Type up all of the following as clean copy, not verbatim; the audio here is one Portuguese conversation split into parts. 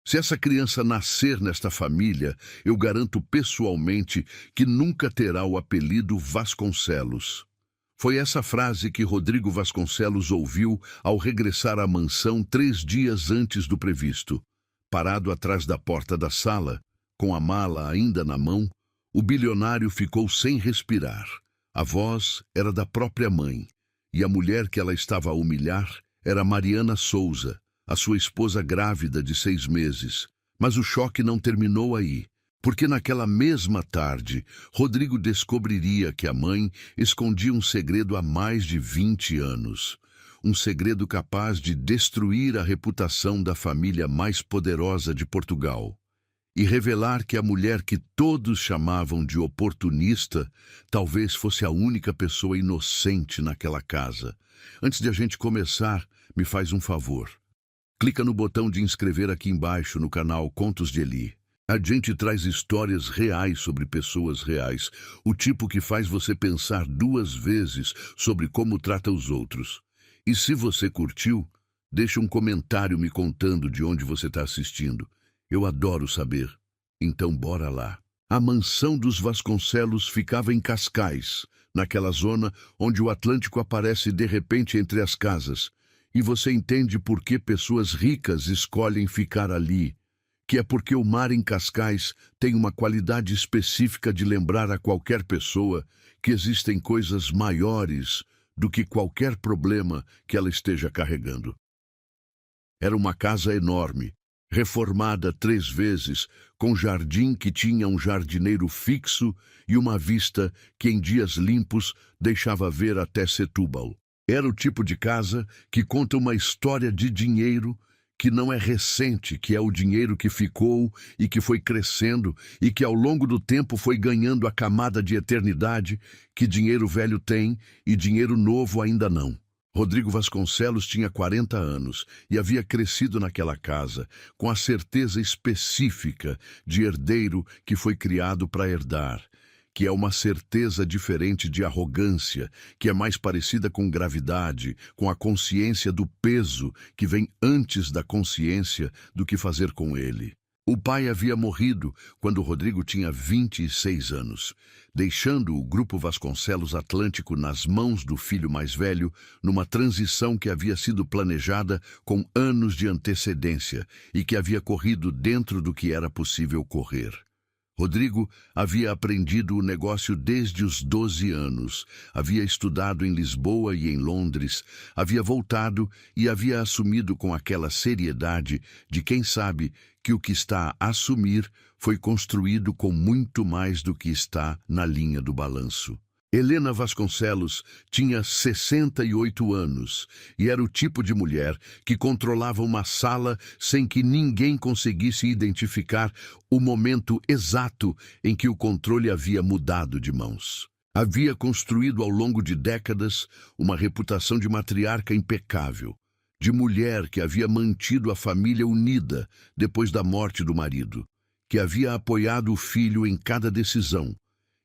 Se essa criança nascer nesta família, eu garanto pessoalmente que nunca terá o apelido Vasconcelos. Foi essa frase que Rodrigo Vasconcelos ouviu ao regressar à mansão 3 dias antes do previsto. Parado atrás da porta da sala, com a mala ainda na mão, o bilionário ficou sem respirar. A voz era da própria mãe, e a mulher que ela estava a humilhar era Mariana Souza, a sua esposa grávida de 6 meses. Mas o choque não terminou aí, porque naquela mesma tarde, Rodrigo descobriria que a mãe escondia um segredo há mais de 20 anos. Um segredo capaz de destruir a reputação da família mais poderosa de Portugal. E revelar que a mulher que todos chamavam de oportunista talvez fosse a única pessoa inocente naquela casa. Antes de a gente começar, me faz um favor. Clica no botão de inscrever aqui embaixo no canal Contos de Eli. A gente traz histórias reais sobre pessoas reais, o tipo que faz você pensar 2 vezes sobre como trata os outros. E se você curtiu, deixa um comentário me contando de onde você está assistindo. Eu adoro saber. Então bora lá. A mansão dos Vasconcelos ficava em Cascais, naquela zona onde o Atlântico aparece de repente entre as casas. E você entende por que pessoas ricas escolhem ficar ali, que é porque o mar em Cascais tem uma qualidade específica de lembrar a qualquer pessoa que existem coisas maiores do que qualquer problema que ela esteja carregando. Era uma casa enorme, reformada 3 vezes, com jardim que tinha um jardineiro fixo e uma vista que em dias limpos deixava ver até Setúbal. Era o tipo de casa que conta uma história de dinheiro que não é recente, que é o dinheiro que ficou e que foi crescendo e que ao longo do tempo foi ganhando a camada de eternidade que dinheiro velho tem e dinheiro novo ainda não. Rodrigo Vasconcelos tinha 40 anos e havia crescido naquela casa com a certeza específica de herdeiro que foi criado para herdar, que é uma certeza diferente de arrogância, que é mais parecida com gravidade, com a consciência do peso que vem antes da consciência do que fazer com ele. O pai havia morrido quando Rodrigo tinha 26 anos, deixando o Grupo Vasconcelos Atlântico nas mãos do filho mais velho, numa transição que havia sido planejada com anos de antecedência e que havia corrido dentro do que era possível correr. Rodrigo havia aprendido o negócio desde os 12 anos, havia estudado em Lisboa e em Londres, havia voltado e havia assumido com aquela seriedade de quem sabe que o que está a assumir foi construído com muito mais do que está na linha do balanço. Helena Vasconcelos tinha 68 anos e era o tipo de mulher que controlava uma sala sem que ninguém conseguisse identificar o momento exato em que o controle havia mudado de mãos. Havia construído ao longo de décadas uma reputação de matriarca impecável, de mulher que havia mantido a família unida depois da morte do marido, que havia apoiado o filho em cada decisão,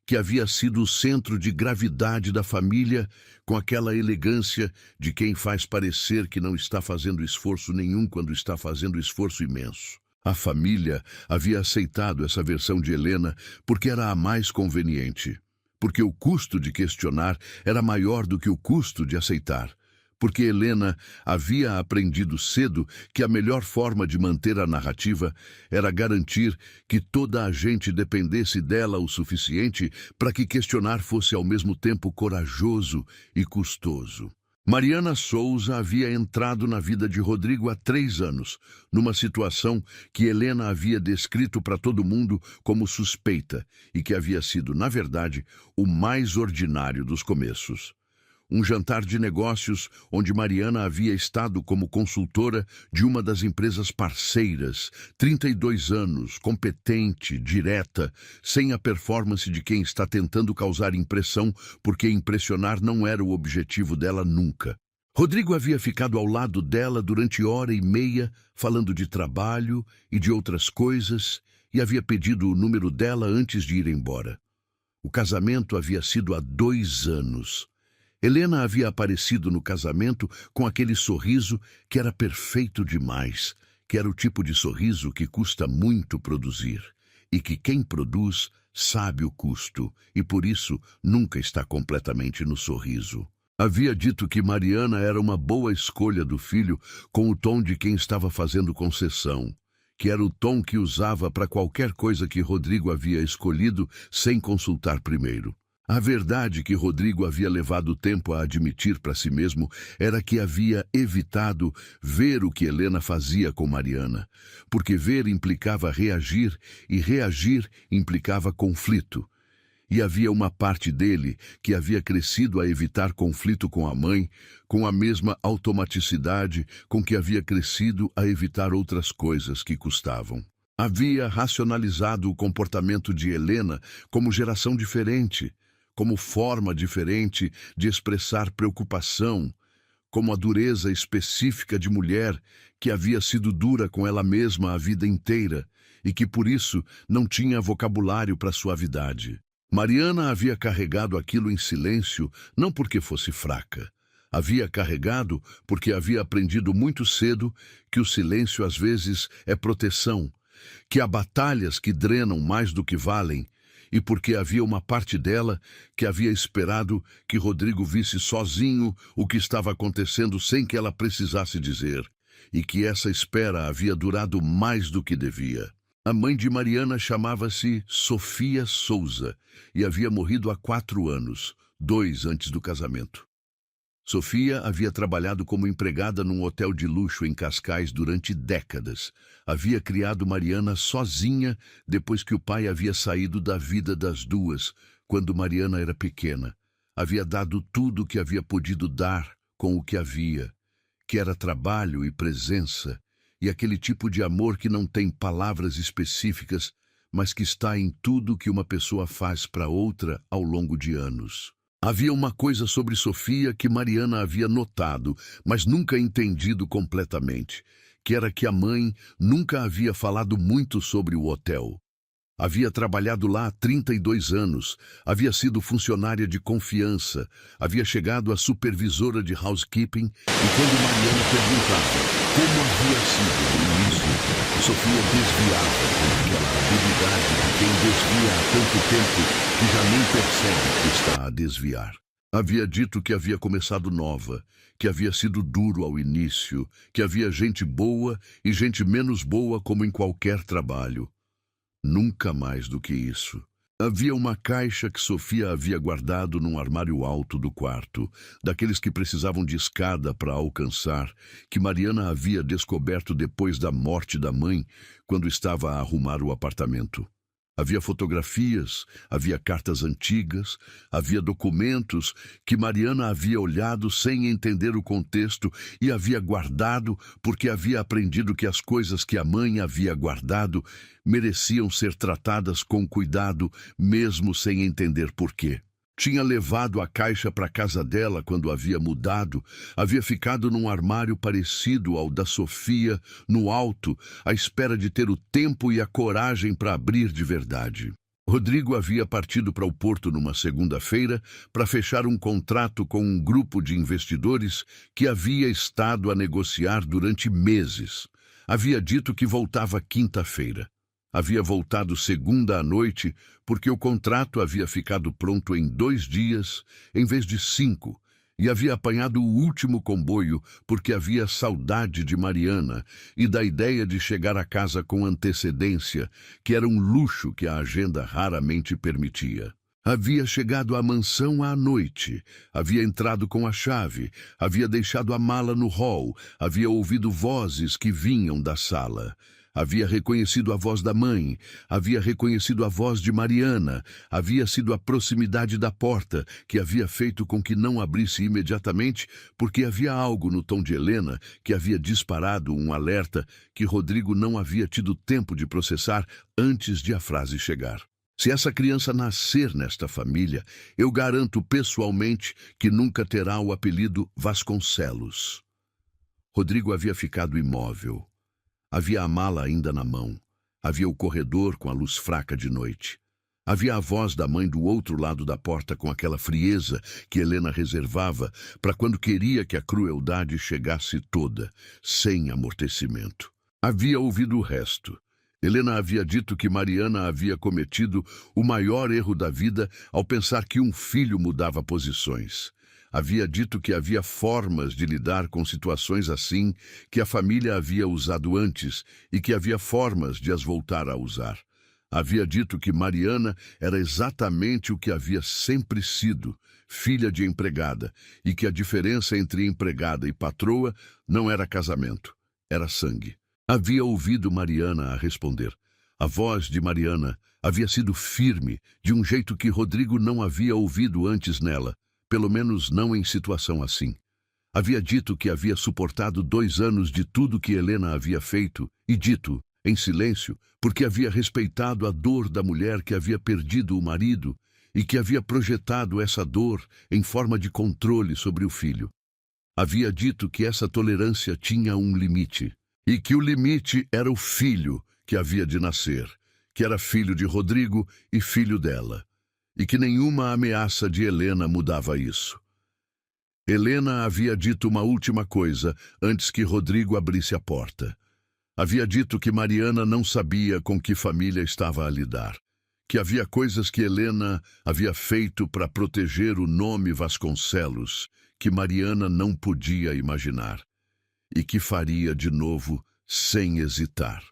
que havia sido o centro de gravidade da família, com aquela elegância de quem faz parecer que não está fazendo esforço nenhum quando está fazendo esforço imenso. A família havia aceitado essa versão de Helena porque era a mais conveniente, porque o custo de questionar era maior do que o custo de aceitar, porque Helena havia aprendido cedo que a melhor forma de manter a narrativa era garantir que toda a gente dependesse dela o suficiente para que questionar fosse ao mesmo tempo corajoso e custoso. Mariana Souza havia entrado na vida de Rodrigo há 3 anos, numa situação que Helena havia descrito para todo mundo como suspeita e que havia sido, na verdade, o mais ordinário dos começos. Um jantar de negócios onde Mariana havia estado como consultora de uma das empresas parceiras, 32 anos, competente, direta, sem a performance de quem está tentando causar impressão, porque impressionar não era o objetivo dela nunca. Rodrigo havia ficado ao lado dela durante 1h30, falando de trabalho e de outras coisas, e havia pedido o número dela antes de ir embora. O casamento havia sido há 2 anos. Helena havia aparecido no casamento com aquele sorriso que era perfeito demais, que era o tipo de sorriso que custa muito produzir, e que quem produz sabe o custo, e por isso nunca está completamente no sorriso. Havia dito que Mariana era uma boa escolha do filho, com o tom de quem estava fazendo concessão, que era o tom que usava para qualquer coisa que Rodrigo havia escolhido sem consultar primeiro. A verdade que Rodrigo havia levado tempo a admitir para si mesmo era que havia evitado ver o que Helena fazia com Mariana, porque ver implicava reagir e reagir implicava conflito. E havia uma parte dele que havia crescido a evitar conflito com a mãe, com a mesma automaticidade com que havia crescido a evitar outras coisas que custavam. Havia racionalizado o comportamento de Helena como geração diferente, como forma diferente de expressar preocupação, como a dureza específica de mulher que havia sido dura com ela mesma a vida inteira e que por isso não tinha vocabulário para suavidade. Mariana havia carregado aquilo em silêncio, não porque fosse fraca. Havia carregado porque havia aprendido muito cedo que o silêncio às vezes é proteção, que há batalhas que drenam mais do que valem, e porque havia uma parte dela que havia esperado que Rodrigo visse sozinho o que estava acontecendo sem que ela precisasse dizer, e que essa espera havia durado mais do que devia. A mãe de Mariana chamava-se Sofia Souza e havia morrido há 4 anos, 2 antes do casamento. Sofia havia trabalhado como empregada num hotel de luxo em Cascais durante décadas. Havia criado Mariana sozinha depois que o pai havia saído da vida das duas, quando Mariana era pequena. Havia dado tudo o que havia podido dar com o que havia, que era trabalho e presença, e aquele tipo de amor que não tem palavras específicas, mas que está em tudo que uma pessoa faz para outra ao longo de anos. Havia uma coisa sobre Sofia que Mariana havia notado, mas nunca entendido completamente, que era que a mãe nunca havia falado muito sobre o hotel. Havia trabalhado lá há 32 anos, havia sido funcionária de confiança, havia chegado a supervisora de housekeeping, e quando Mariana perguntava como havia sido no início, Sofia desviava com aquela habilidade de quem desvia há tanto tempo que já nem percebe que está a desviar. Havia dito que havia começado nova, que havia sido duro ao início, que havia gente boa e gente menos boa como em qualquer trabalho. Nunca mais do que isso. Havia uma caixa que Sofia havia guardado num armário alto do quarto, daqueles que precisavam de escada para alcançar, que Mariana havia descoberto depois da morte da mãe, quando estava a arrumar o apartamento. Havia fotografias, havia cartas antigas, havia documentos que Mariana havia olhado sem entender o contexto e havia guardado porque havia aprendido que as coisas que a mãe havia guardado mereciam ser tratadas com cuidado, mesmo sem entender porquê. Tinha levado a caixa para a casa dela quando havia mudado, havia ficado num armário parecido ao da Sofia, no alto, à espera de ter o tempo e a coragem para abrir de verdade. Rodrigo havia partido para o Porto numa segunda-feira para fechar um contrato com um grupo de investidores que havia estado a negociar durante meses. Havia dito que voltava quinta-feira. Havia voltado segunda à noite porque o contrato havia ficado pronto em 2 dias, em vez de 5, e havia apanhado o último comboio porque havia saudade de Mariana e da ideia de chegar a casa com antecedência, que era um luxo que a agenda raramente permitia. Havia chegado à mansão à noite, havia entrado com a chave, havia deixado a mala no hall, havia ouvido vozes que vinham da sala. Havia reconhecido a voz da mãe, havia reconhecido a voz de Mariana, havia sido a proximidade da porta que havia feito com que não abrisse imediatamente, porque havia algo no tom de Helena que havia disparado um alerta que Rodrigo não havia tido tempo de processar antes de a frase chegar. Se essa criança nascer nesta família, eu garanto pessoalmente que nunca terá o apelido Vasconcelos. Rodrigo havia ficado imóvel. Havia a mala ainda na mão. Havia o corredor com a luz fraca de noite. Havia a voz da mãe do outro lado da porta com aquela frieza que Helena reservava para quando queria que a crueldade chegasse toda, sem amortecimento. Havia ouvido o resto. Helena havia dito que Mariana havia cometido o maior erro da vida ao pensar que um filho mudava posições. Havia dito que havia formas de lidar com situações assim que a família havia usado antes e que havia formas de as voltar a usar. Havia dito que Mariana era exatamente o que havia sempre sido, filha de empregada, e que a diferença entre empregada e patroa não era casamento, era sangue. Havia ouvido Mariana a responder. A voz de Mariana havia sido firme, de um jeito que Rodrigo não havia ouvido antes nela, pelo menos não em situação assim. Havia dito que havia suportado 2 anos de tudo que Helena havia feito, e dito, em silêncio, porque havia respeitado a dor da mulher que havia perdido o marido e que havia projetado essa dor em forma de controle sobre o filho. Havia dito que essa tolerância tinha um limite, e que o limite era o filho que havia de nascer, que era filho de Rodrigo e filho dela, e que nenhuma ameaça de Helena mudava isso. Helena havia dito uma última coisa antes que Rodrigo abrisse a porta. Havia dito que Mariana não sabia com que família estava a lidar, que havia coisas que Helena havia feito para proteger o nome Vasconcelos, que Mariana não podia imaginar, e que faria de novo sem hesitar.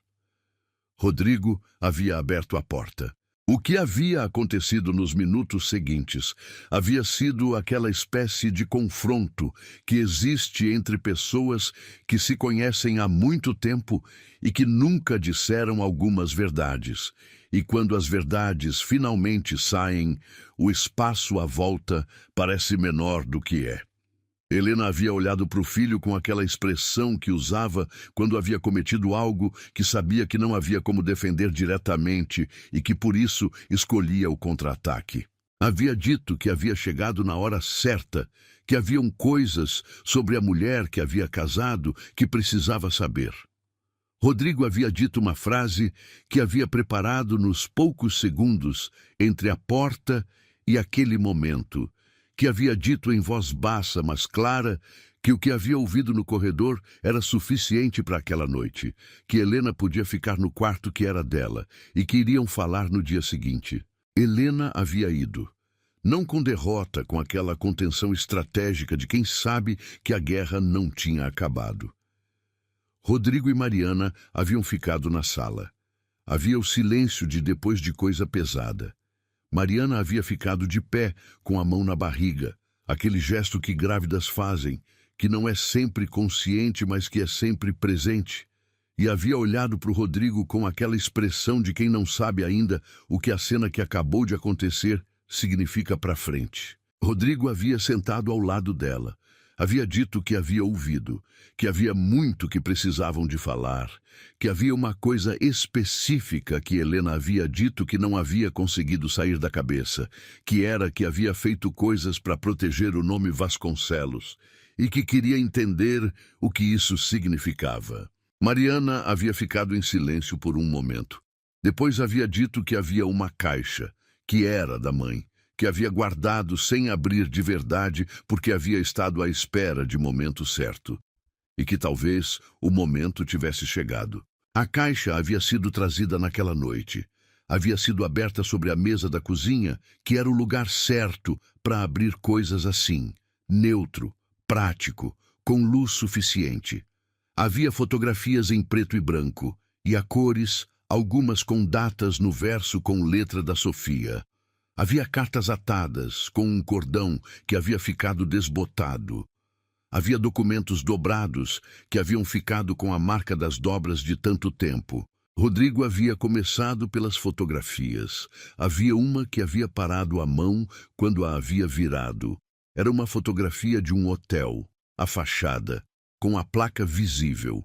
Rodrigo havia aberto a porta. O que havia acontecido nos minutos seguintes havia sido aquela espécie de confronto que existe entre pessoas que se conhecem há muito tempo e que nunca disseram algumas verdades. E quando as verdades finalmente saem, o espaço à volta parece menor do que é. Helena havia olhado para o filho com aquela expressão que usava quando havia cometido algo que sabia que não havia como defender diretamente e que por isso escolhia o contra-ataque. Havia dito que havia chegado na hora certa, que haviam coisas sobre a mulher que havia casado que precisava saber. Rodrigo havia dito uma frase que havia preparado nos poucos segundos entre a porta e aquele momento, que havia dito em voz baixa, mas clara, que o que havia ouvido no corredor era suficiente para aquela noite, que Helena podia ficar no quarto que era dela e que iriam falar no dia seguinte. Helena havia ido, não com derrota, com aquela contenção estratégica de quem sabe que a guerra não tinha acabado. Rodrigo e Mariana haviam ficado na sala. Havia o silêncio de depois de coisa pesada. Mariana havia ficado de pé, com a mão na barriga, aquele gesto que grávidas fazem, que não é sempre consciente, mas que é sempre presente. E havia olhado para o Rodrigo com aquela expressão de quem não sabe ainda o que a cena que acabou de acontecer significa para frente. Rodrigo havia sentado ao lado dela. Havia dito que havia ouvido, que havia muito que precisavam de falar, que havia uma coisa específica que Helena havia dito que não havia conseguido sair da cabeça, que era que havia feito coisas para proteger o nome Vasconcelos, e que queria entender o que isso significava. Mariana havia ficado em silêncio por um momento. Depois havia dito que havia uma caixa, que era da mãe, que havia guardado sem abrir de verdade porque havia estado à espera de momento certo, e que talvez o momento tivesse chegado. A caixa havia sido trazida naquela noite. Havia sido aberta sobre a mesa da cozinha, que era o lugar certo para abrir coisas assim, neutro, prático, com luz suficiente. Havia fotografias em preto e branco, e a cores, algumas com datas no verso com letra da Sofia. Havia cartas atadas, com um cordão que havia ficado desbotado. Havia documentos dobrados que haviam ficado com a marca das dobras de tanto tempo. Rodrigo havia começado pelas fotografias. Havia uma que havia parado a mão quando a havia virado. Era uma fotografia de um hotel, a fachada, com a placa visível.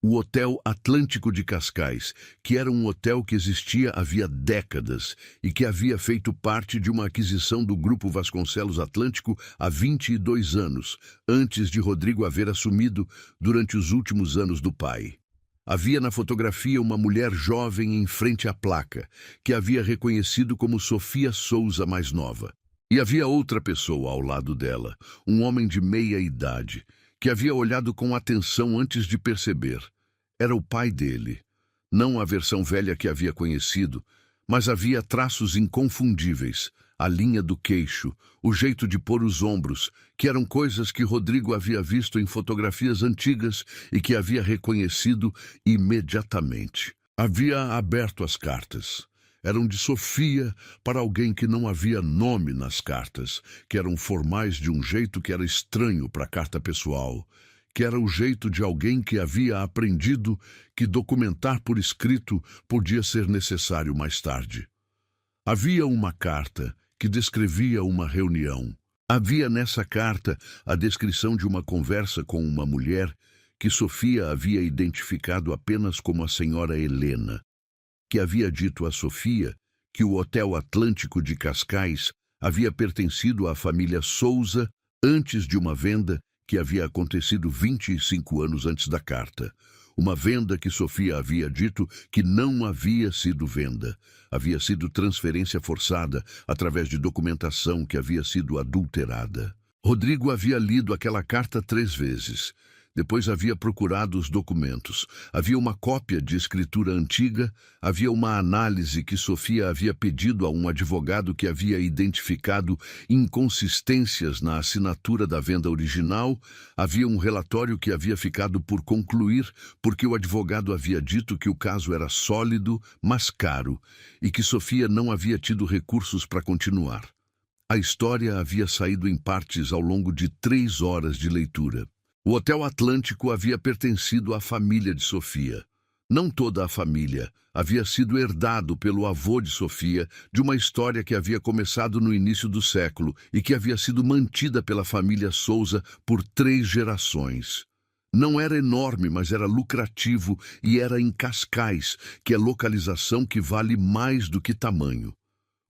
O Hotel Atlântico de Cascais, que era um hotel que existia havia décadas e que havia feito parte de uma aquisição do Grupo Vasconcelos Atlântico há 22 anos, antes de Rodrigo haver assumido durante os últimos anos do pai. Havia na fotografia uma mulher jovem em frente à placa, que havia reconhecido como Sofia Souza mais nova. E havia outra pessoa ao lado dela, um homem de meia idade, que havia olhado com atenção antes de perceber. Era o pai dele. Não a versão velha que havia conhecido, mas havia traços inconfundíveis, a linha do queixo, o jeito de pôr os ombros, que eram coisas que Rodrigo havia visto em fotografias antigas e que havia reconhecido imediatamente. Havia aberto as cartas. Eram de Sofia para alguém que não havia nome nas cartas, que eram formais de um jeito que era estranho para a carta pessoal, que era o jeito de alguém que havia aprendido que documentar por escrito podia ser necessário mais tarde. Havia uma carta que descrevia uma reunião. Havia nessa carta a descrição de uma conversa com uma mulher que Sofia havia identificado apenas como a senhora Helena, que havia dito a Sofia que o Hotel Atlântico de Cascais havia pertencido à família Souza antes de uma venda que havia acontecido 25 anos antes da carta. Uma venda que Sofia havia dito que não havia sido venda. Havia sido transferência forçada através de documentação que havia sido adulterada. Rodrigo havia lido aquela carta 3 vezes. Depois havia procurado os documentos. Havia uma cópia de escritura antiga, havia uma análise que Sofia havia pedido a um advogado que havia identificado inconsistências na assinatura da venda original, havia um relatório que havia ficado por concluir porque o advogado havia dito que o caso era sólido, mas caro, e que Sofia não havia tido recursos para continuar. A história havia saído em partes ao longo de 3 horas de leitura. O Hotel Atlântico havia pertencido à família de Sofia. Não toda a família. Havia sido herdado pelo avô de Sofia de uma história que havia começado no início do século e que havia sido mantida pela família Souza por 3 gerações. Não era enorme, mas era lucrativo e era em Cascais, que é localização que vale mais do que tamanho.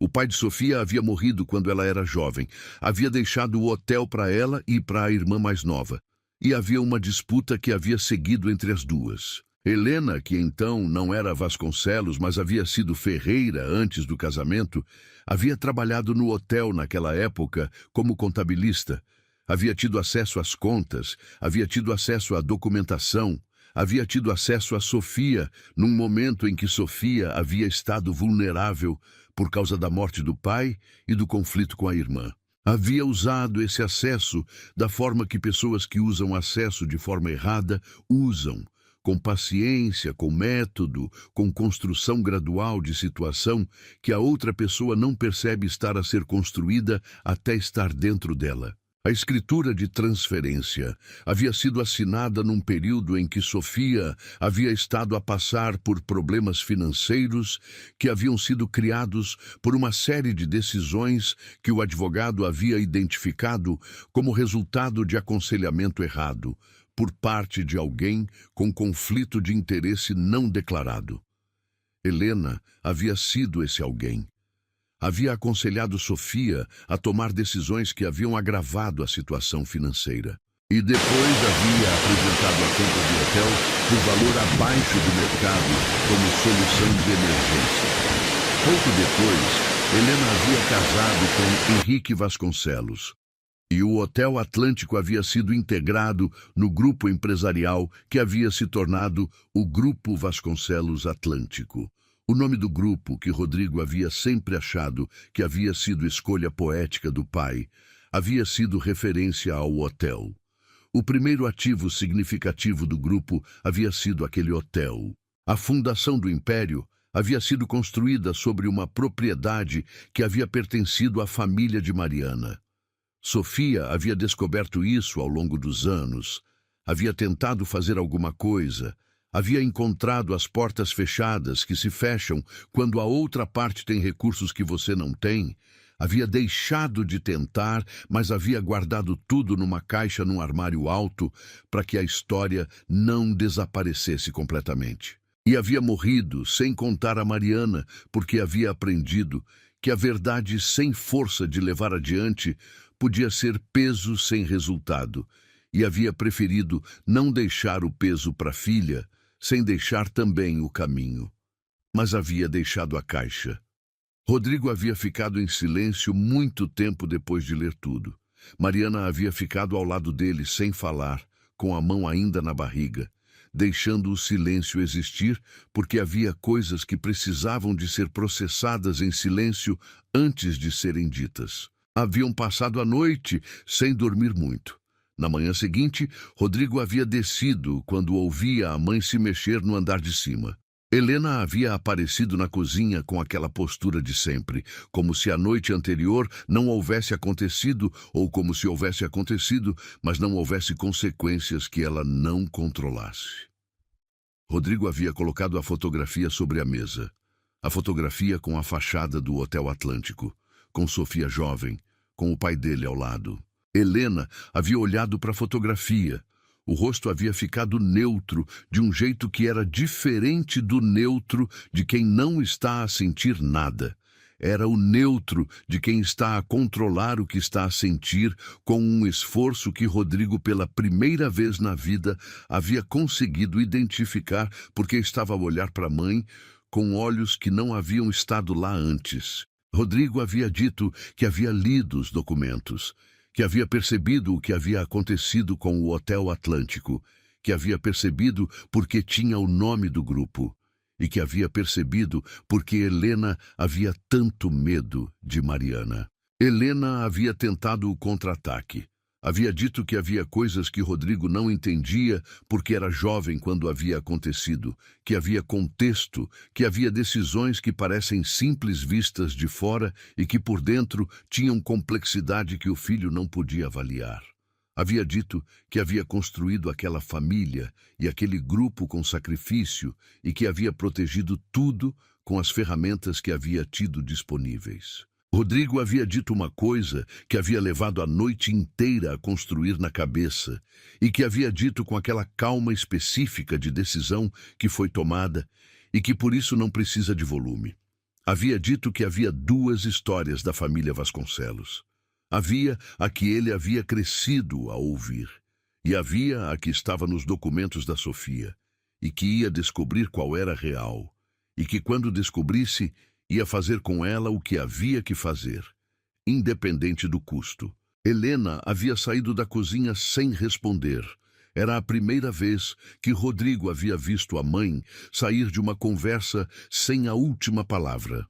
O pai de Sofia havia morrido quando ela era jovem. Havia deixado o hotel para ela e para a irmã mais nova. E havia uma disputa que havia seguido entre as duas. Helena, que então não era Vasconcelos, mas havia sido ferreira antes do casamento, havia trabalhado no hotel naquela época como contabilista. Havia tido acesso às contas, havia tido acesso à documentação, havia tido acesso a Sofia num momento em que Sofia havia estado vulnerável por causa da morte do pai e do conflito com a irmã. Havia usado esse acesso da forma que pessoas que usam acesso de forma errada usam, com paciência, com método, com construção gradual de situação que a outra pessoa não percebe estar a ser construída até estar dentro dela. A escritura de transferência havia sido assinada num período em que Sofia havia estado a passar por problemas financeiros que haviam sido criados por uma série de decisões que o advogado havia identificado como resultado de aconselhamento errado por parte de alguém com conflito de interesse não declarado. Helena havia sido esse alguém. Havia aconselhado Sofia a tomar decisões que haviam agravado a situação financeira. E depois havia apresentado a conta do hotel por valor abaixo do mercado como solução de emergência. Pouco depois, Helena havia casado com Henrique Vasconcelos. E o Hotel Atlântico havia sido integrado no grupo empresarial que havia se tornado o Grupo Vasconcelos Atlântico. O nome do grupo, que Rodrigo havia sempre achado que havia sido escolha poética do pai, havia sido referência ao hotel. O primeiro ativo significativo do grupo havia sido aquele hotel. A fundação do império havia sido construída sobre uma propriedade que havia pertencido à família de Mariana. Sofia havia descoberto isso ao longo dos anos. Havia tentado fazer alguma coisa. Havia encontrado as portas fechadas que se fecham quando a outra parte tem recursos que você não tem. Havia deixado de tentar, mas havia guardado tudo numa caixa num armário alto para que a história não desaparecesse completamente. E havia morrido sem contar a Mariana, porque havia aprendido que a verdade sem força de levar adiante podia ser peso sem resultado, e havia preferido não deixar o peso para a filha, sem deixar também o caminho. Mas havia deixado a caixa. Rodrigo havia ficado em silêncio muito tempo depois de ler tudo. Mariana havia ficado ao lado dele sem falar, com a mão ainda na barriga. deixando o silêncio existir, porque havia coisas que precisavam de ser processadas em silêncio antes de serem ditas. Haviam passado a noite sem dormir muito. Na manhã seguinte, Rodrigo havia descido quando ouvia a mãe se mexer no andar de cima. Helena havia aparecido na cozinha com aquela postura de sempre, como se a noite anterior não houvesse acontecido ou como se houvesse acontecido, mas não houvesse consequências que ela não controlasse. Rodrigo havia colocado a fotografia sobre a mesa. A fotografia com a fachada do Hotel Atlântico, com Sofia jovem, com o pai dele ao lado. Helena havia olhado para a fotografia. O rosto havia ficado neutro, de um jeito que era diferente do neutro de quem não está a sentir nada. Era o neutro de quem está a controlar o que está a sentir, com um esforço que Rodrigo, pela primeira vez na vida, havia conseguido identificar porque estava a olhar para a mãe com olhos que não haviam estado lá antes. Rodrigo havia dito que havia lido os documentos, que havia percebido o que havia acontecido com o Hotel Atlântico, que havia percebido porque tinha o nome do grupo, e que havia percebido porque Helena havia tanto medo de Mariana. Helena havia tentado o contra-ataque. Havia dito que havia coisas que Rodrigo não entendia porque era jovem quando havia acontecido, que havia contexto, que havia decisões que parecem simples vistas de fora e que por dentro tinham complexidade que o filho não podia avaliar. Havia dito que havia construído aquela família e aquele grupo com sacrifício e que havia protegido tudo com as ferramentas que havia tido disponíveis. Rodrigo havia dito uma coisa que havia levado a noite inteira a construir na cabeça e que havia dito com aquela calma específica de decisão que foi tomada e que por isso não precisa de volume. Havia dito que havia duas histórias da família Vasconcelos. Havia a que ele havia crescido a ouvir e havia a que estava nos documentos da Sofia e que ia descobrir qual era real e que quando descobrisse ia fazer com ela o que havia que fazer, independente do custo. Helena havia saído da cozinha sem responder. Era a primeira vez que Rodrigo havia visto a mãe sair de uma conversa sem a última palavra.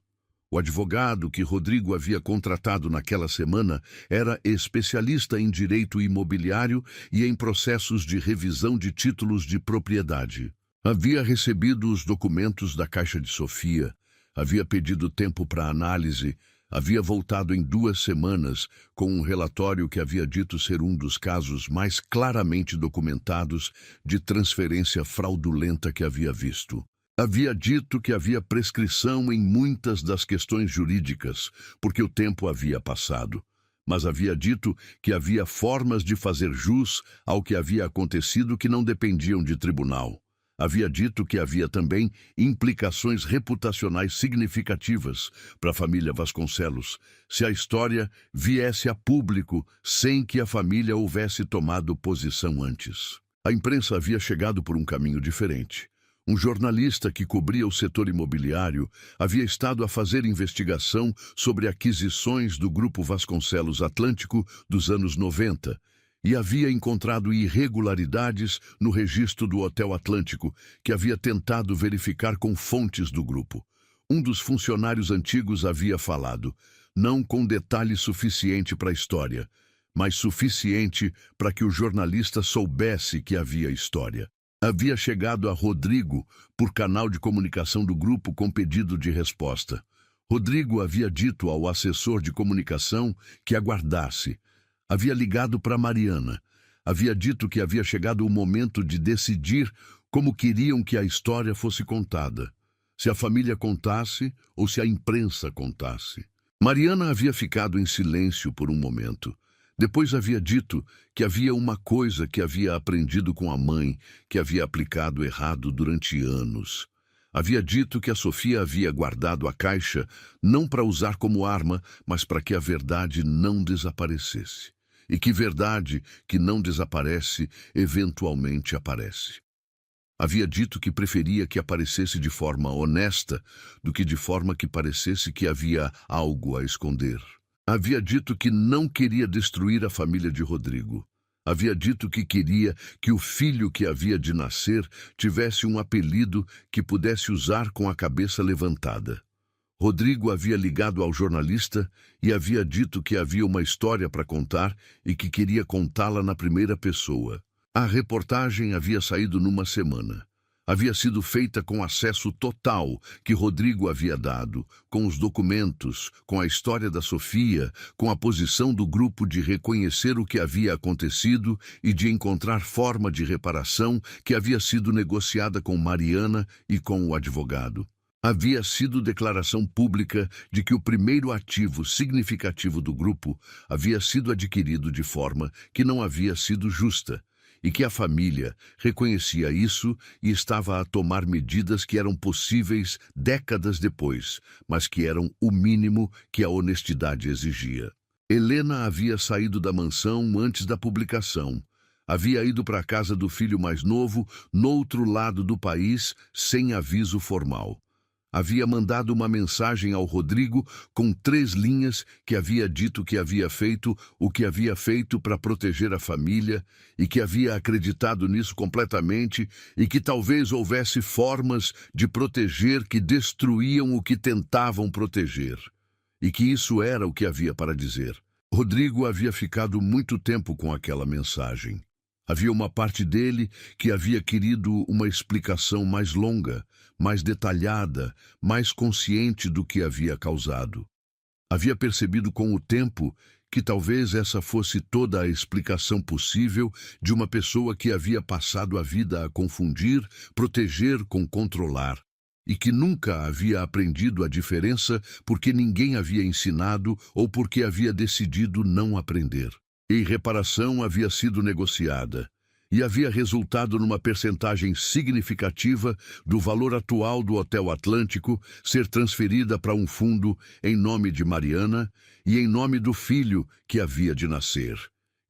O advogado que Rodrigo havia contratado naquela semana era especialista em direito imobiliário e em processos de revisão de títulos de propriedade. Havia recebido os documentos da Caixa de Sofia, havia pedido tempo para análise, havia voltado em 2 semanas com um relatório que havia dito ser um dos casos mais claramente documentados de transferência fraudulenta que havia visto. Havia dito que havia prescrição em muitas das questões jurídicas, porque o tempo havia passado. Mas havia dito que havia formas de fazer jus ao que havia acontecido que não dependiam de tribunal. Havia dito que havia também implicações reputacionais significativas para a família Vasconcelos, se a história viesse a público sem que a família houvesse tomado posição antes. A imprensa havia chegado por um caminho diferente. Um jornalista que cobria o setor imobiliário havia estado a fazer investigação sobre aquisições do Grupo Vasconcelos Atlântico dos anos 90, e havia encontrado irregularidades no registro do Hotel Atlântico, que havia tentado verificar com fontes do grupo. Um dos funcionários antigos havia falado, não com detalhe suficiente para a história, mas suficiente para que o jornalista soubesse que havia história. Havia chegado a Rodrigo por canal de comunicação do grupo com pedido de resposta. Rodrigo havia dito ao assessor de comunicação que aguardasse. Havia ligado para Mariana. Havia dito que havia chegado o momento de decidir como queriam que a história fosse contada. Se a família contasse ou se a imprensa contasse. Mariana havia ficado em silêncio por um momento. Depois havia dito que havia uma coisa que havia aprendido com a mãe, que havia aplicado errado durante anos. Havia dito que a Sofia havia guardado a caixa não para usar como arma, mas para que a verdade não desaparecesse. E que verdade que não desaparece, eventualmente aparece. Havia dito que preferia que aparecesse de forma honesta do que de forma que parecesse que havia algo a esconder. Havia dito que não queria destruir a família de Rodrigo. Havia dito que queria que o filho que havia de nascer tivesse um apelido que pudesse usar com a cabeça levantada. Rodrigo havia ligado ao jornalista e havia dito que havia uma história para contar e que queria contá-la na primeira pessoa. A reportagem havia saído numa semana. Havia sido feita com acesso total que Rodrigo havia dado, com os documentos, com a história da Sofia, com a posição do grupo de reconhecer o que havia acontecido e de encontrar forma de reparação que havia sido negociada com Mariana e com o advogado. Havia sido declaração pública de que o primeiro ativo significativo do grupo havia sido adquirido de forma que não havia sido justa, e que a família reconhecia isso e estava a tomar medidas que eram possíveis décadas depois, mas que eram o mínimo que a honestidade exigia. Helena havia saído da mansão antes da publicação. Havia ido para a casa do filho mais novo, no outro lado do país, sem aviso formal. Havia mandado uma mensagem ao Rodrigo com 3 linhas que havia dito que havia feito o que havia feito para proteger a família e que havia acreditado nisso completamente e que talvez houvesse formas de proteger que destruíam o que tentavam proteger. E que isso era o que havia para dizer. Rodrigo havia ficado muito tempo com aquela mensagem. Havia uma parte dele que havia querido uma explicação mais longa, mais detalhada, mais consciente do que havia causado. Havia percebido com o tempo que talvez essa fosse toda a explicação possível de uma pessoa que havia passado a vida a confundir, proteger com controlar, e que nunca havia aprendido a diferença porque ninguém havia ensinado ou porque havia decidido não aprender. E reparação havia sido negociada e havia resultado numa percentagem significativa do valor atual do Hotel Atlântico ser transferida para um fundo em nome de Mariana e em nome do filho que havia de nascer,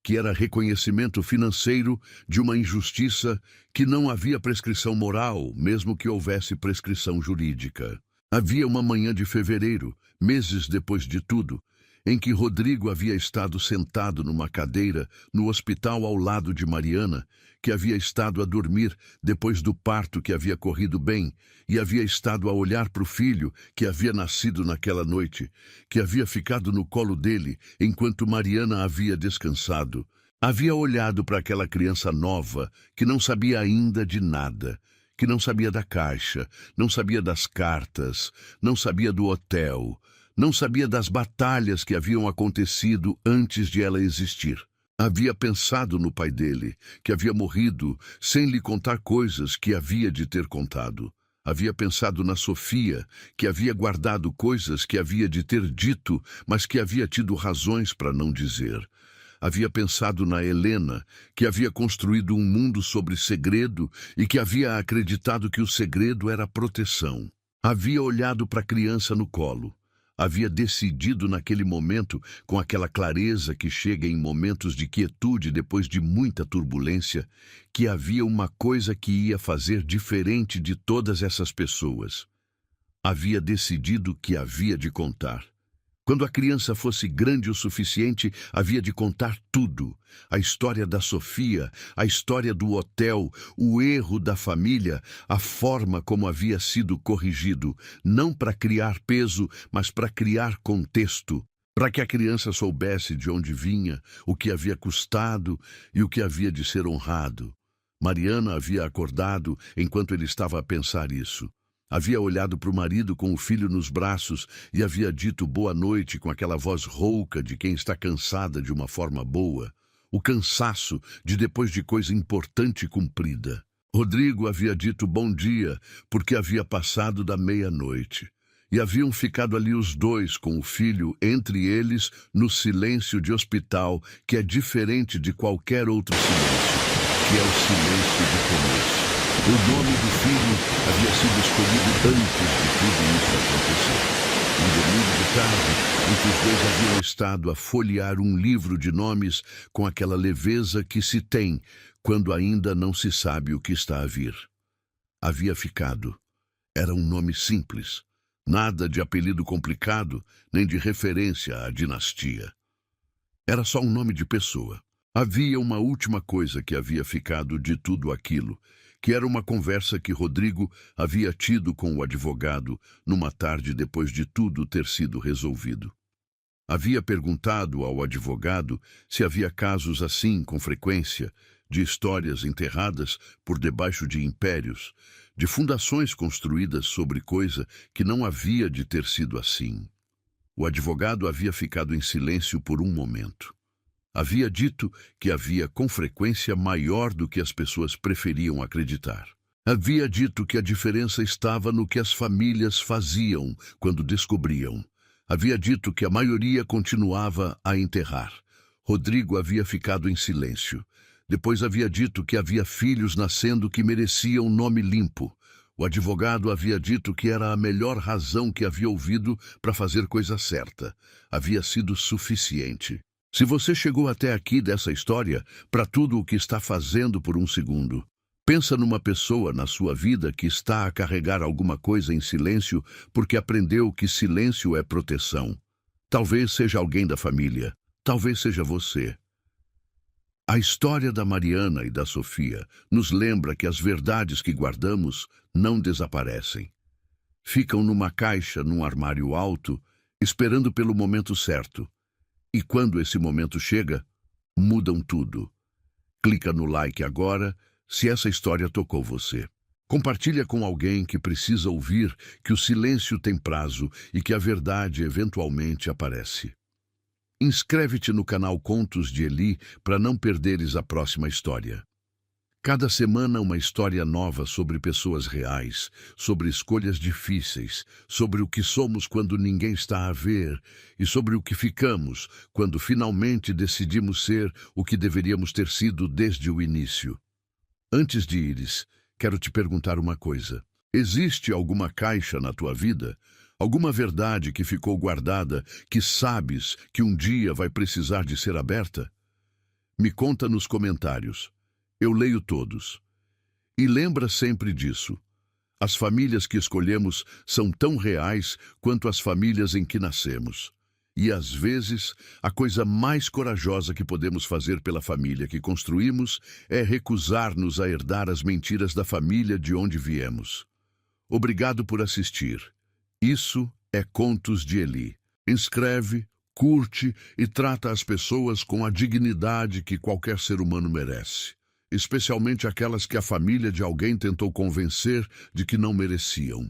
que era reconhecimento financeiro de uma injustiça que não havia prescrição moral, mesmo que houvesse prescrição jurídica. Havia uma manhã de fevereiro, meses depois de tudo, em que Rodrigo havia estado sentado numa cadeira no hospital ao lado de Mariana, que havia estado a dormir depois do parto que havia corrido bem, e havia estado a olhar para o filho que havia nascido naquela noite, que havia ficado no colo dele enquanto Mariana havia descansado. Havia olhado para aquela criança nova que não sabia ainda de nada, que não sabia da caixa, não sabia das cartas, não sabia do hotel, não sabia das batalhas que haviam acontecido antes de ela existir. Havia pensado no pai dele, que havia morrido sem lhe contar coisas que havia de ter contado. Havia pensado na Sofia, que havia guardado coisas que havia de ter dito, mas que havia tido razões para não dizer. Havia pensado na Helena, que havia construído um mundo sobre segredo e que havia acreditado que o segredo era proteção. Havia olhado para a criança no colo. Havia decidido naquele momento, com aquela clareza que chega em momentos de quietude depois de muita turbulência, que havia uma coisa que ia fazer diferente de todas essas pessoas. Havia decidido que havia de contar. Quando a criança fosse grande o suficiente, havia de contar tudo. A história da Sofia, a história do hotel, o erro da família, a forma como havia sido corrigido, não para criar peso, mas para criar contexto, para que a criança soubesse de onde vinha, o que havia custado e o que havia de ser honrado. Mariana havia acordado enquanto ele estava a pensar isso. Havia olhado para o marido com o filho nos braços e havia dito boa noite com aquela voz rouca de quem está cansada de uma forma boa. O cansaço de depois de coisa importante cumprida. Rodrigo havia dito bom dia porque havia passado da meia-noite. E haviam ficado ali os dois com o filho entre eles no silêncio de hospital que é diferente de qualquer outro silêncio, que é o silêncio de começo. O nome do filho havia sido escolhido antes de tudo isso acontecer. Um domingo de tarde, em que os dois haviam estado a folhear um livro de nomes com aquela leveza que se tem quando ainda não se sabe o que está a vir. Havia ficado. Era um nome simples. Nada de apelido complicado, nem de referência à dinastia. Era só um nome de pessoa. Havia uma última coisa que havia ficado de tudo aquilo, que era uma conversa que Rodrigo havia tido com o advogado numa tarde depois de tudo ter sido resolvido. Havia perguntado ao advogado se havia casos assim com frequência, de histórias enterradas por debaixo de impérios, de fundações construídas sobre coisa que não havia de ter sido assim. O advogado havia ficado em silêncio por um momento. Havia dito que havia com frequência maior do que as pessoas preferiam acreditar. Havia dito que a diferença estava no que as famílias faziam quando descobriam. Havia dito que a maioria continuava a enterrar. Rodrigo havia ficado em silêncio. Depois havia dito que havia filhos nascendo que mereciam nome limpo. O advogado havia dito que era a melhor razão que havia ouvido para fazer coisa certa. Havia sido suficiente. Se você chegou até aqui dessa história, para tudo o que está fazendo por um segundo, pensa numa pessoa na sua vida que está a carregar alguma coisa em silêncio porque aprendeu que silêncio é proteção. Talvez seja alguém da família, talvez seja você. A história da Mariana e da Sofia nos lembra que as verdades que guardamos não desaparecem. Ficam numa caixa, num armário alto, esperando pelo momento certo. E quando esse momento chega, mudam tudo. Clica no like agora, se essa história tocou você. Compartilha com alguém que precisa ouvir que o silêncio tem prazo e que a verdade eventualmente aparece. Inscreve-te no canal Contos de Eli para não perderes a próxima história. Cada semana uma história nova sobre pessoas reais, sobre escolhas difíceis, sobre o que somos quando ninguém está a ver e sobre o que ficamos quando finalmente decidimos ser o que deveríamos ter sido desde o início. Antes de ires, quero te perguntar uma coisa. Existe alguma caixa na tua vida? Alguma verdade que ficou guardada que sabes que um dia vai precisar de ser aberta? Me conta nos comentários. Eu leio todos. E lembra sempre disso. As famílias que escolhemos são tão reais quanto as famílias em que nascemos. E, às vezes, a coisa mais corajosa que podemos fazer pela família que construímos é recusar-nos a herdar as mentiras da família de onde viemos. Obrigado por assistir. Isso é Contos de Eli. Inscreve, curte e trata as pessoas com a dignidade que qualquer ser humano merece. Especialmente aquelas que a família de alguém tentou convencer de que não mereciam.